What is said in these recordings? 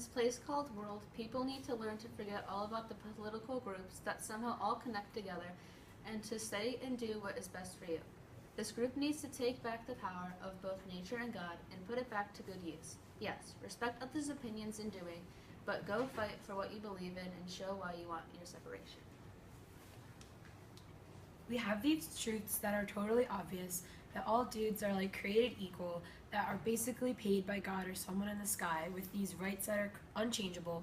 this place called world, people need to learn to forget all about the political groups that somehow all connect together and to say and do what is best for you. This group needs to take back the power of both nature and God and put it back to good use. Yes, respect others' opinions in doing, but go fight for what you believe in and show why you want your separation. We have these truths that are totally obvious, that all dudes are like created equal, that are basically paid by God or someone in the sky with these rights that are unchangeable,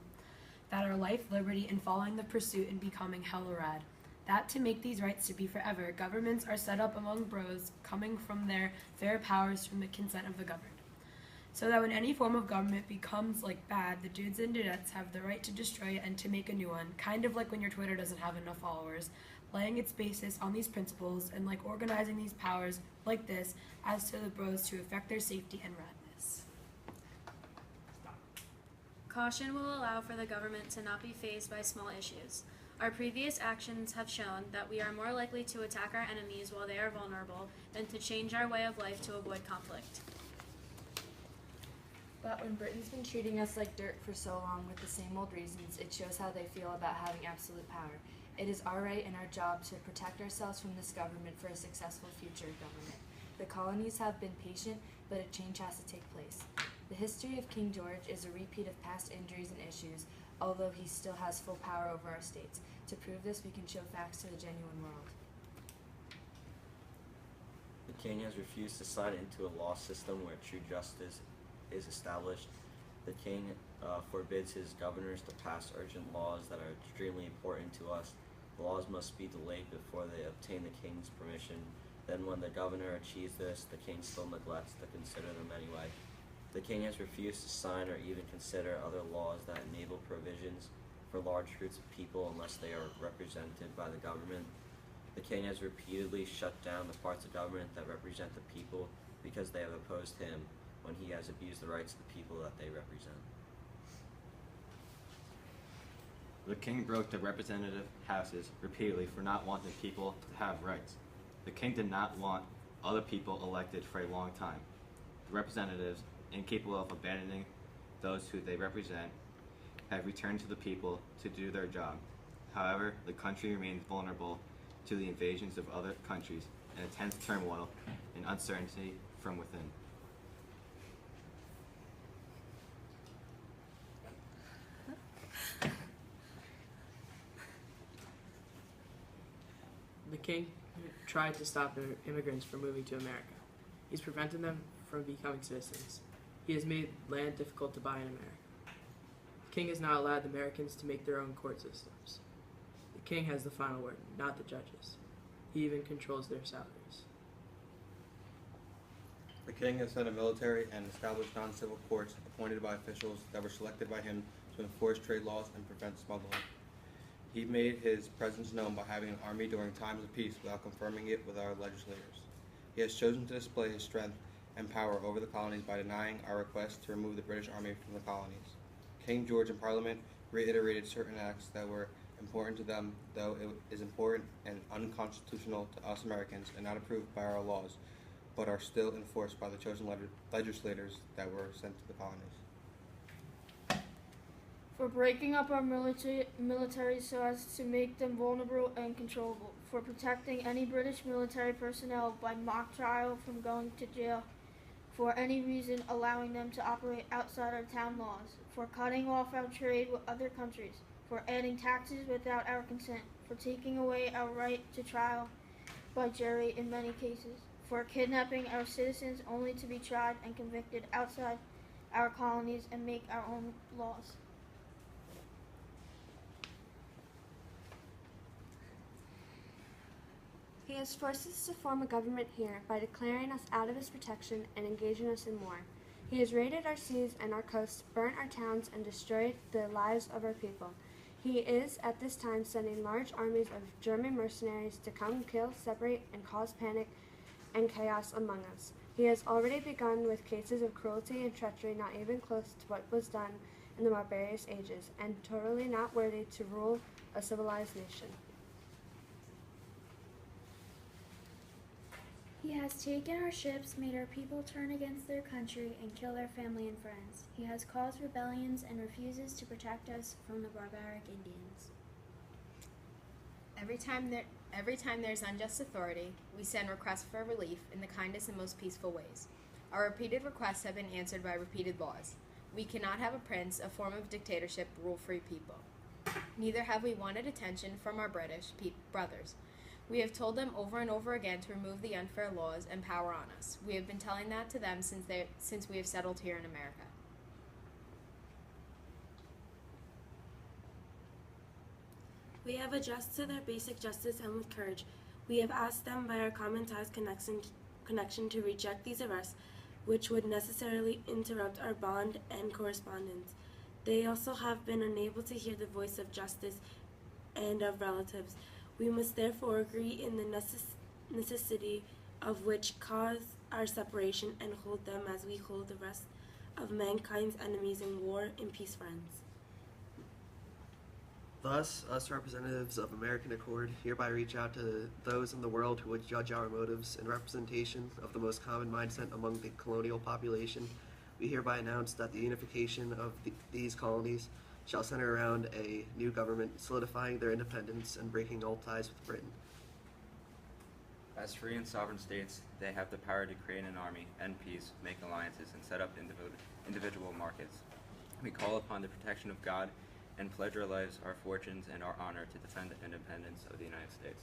that are life, liberty, and following the pursuit and becoming hella rad. That to make these rights to be forever, governments are set up among bros, coming from their fair powers from the consent of the governed. So that when any form of government becomes like bad, the dudes and dudettes have the right to destroy it and to make a new one, kind of like when your Twitter doesn't have enough followers, laying its basis on these principles and like organizing these powers like this as to the bros to affect their safety and radness. Caution will allow for the government to not be fazed by small issues. Our previous actions have shown that we are more likely to attack our enemies while they are vulnerable than to change our way of life to avoid conflict. But when Britain's been treating us like dirt for so long with the same old reasons, it shows how they feel about having absolute power. It is our right and our job to protect ourselves from this government for a successful future government. The colonies have been patient, but a change has to take place. The history of King George is a repeat of past injuries and issues, although he still has full power over our states. To prove this, we can show facts to the genuine world. The king has refused to sign into a law system where true justice is established. The king forbids his governors to pass urgent laws that are extremely important to us. The laws must be delayed before they obtain the king's permission. Then when the governor achieves this, the king still neglects to consider them anyway. The king has refused to sign or even consider other laws that enable provisions for large groups of people unless they are represented by the government. The king has repeatedly shut down the parts of government that represent the people because they have opposed him when he has abused the rights of the people that they represent. The king broke the representative houses repeatedly for not wanting people to have rights. The king did not want other people elected for a long time. The representatives, incapable of abandoning those who they represent, have returned to the people to do their job. However, the country remains vulnerable to the invasions of other countries and intense turmoil and uncertainty from within. The king tried to stop immigrants from moving to America. He's prevented them from becoming citizens. He has made land difficult to buy in America. The king has not allowed the Americans to make their own court systems. The king has the final word, not the judges. He even controls their salaries. The king has sent a military and established non-civil courts appointed by officials that were selected by him to enforce trade laws and prevent smuggling. He made his presence known by having an army during times of peace without confirming it with our legislators. He has chosen to display his strength and power over the colonies by denying our request to remove the British Army from the colonies. King George in Parliament reiterated certain acts that were important to them, though it is important and unconstitutional to us Americans and not approved by our laws, but are still enforced by the chosen legislators that were sent to the colonies. For breaking up our military so as to make them vulnerable and controllable, for protecting any British military personnel by mock trial from going to jail, for any reason allowing them to operate outside our town laws, for cutting off our trade with other countries, for adding taxes without our consent, for taking away our right to trial by jury in many cases, for kidnapping our citizens only to be tried and convicted outside our colonies and make our own laws. He has forced us to form a government here by declaring us out of his protection and engaging us in war. He has raided our seas and our coasts, burnt our towns, and destroyed the lives of our people. He is, at this time, sending large armies of German mercenaries to come kill, separate, and cause panic and chaos among us. He has already begun with cases of cruelty and treachery not even close to what was done in the barbarous ages, and totally not worthy to rule a civilized nation. He has taken our ships, made our people turn against their country, and kill their family and friends. He has caused rebellions and refuses to protect us from the barbaric Indians. Every time there's unjust authority, we send requests for relief in the kindest and most peaceful ways. Our repeated requests have been answered by repeated laws. We cannot have a prince, a form of dictatorship, rule free people. Neither have we wanted attention from our British brothers. We have told them over and over again to remove the unfair laws and power on us. We have been telling that to them since we have settled here in America. We have addressed to their basic justice and with courage. We have asked them by our common ties connection to reject these arrests, which would necessarily interrupt our bond and correspondence. They also have been unable to hear the voice of justice and of relatives. We must therefore agree in the necessity of which cause our separation and hold them as we hold the rest of mankind's enemies in war and peace friends. Thus, us representatives of American Accord hereby reach out to those in the world who would judge our motives in representation of the most common mindset among the colonial population. We hereby announce that the unification of these colonies shall center around a new government, solidifying their independence and breaking all ties with Britain. As free and sovereign states, they have the power to create an army, end peace, make alliances, and set up individual markets. We call upon the protection of God and pledge our lives, our fortunes, and our honor to defend the independence of the United States.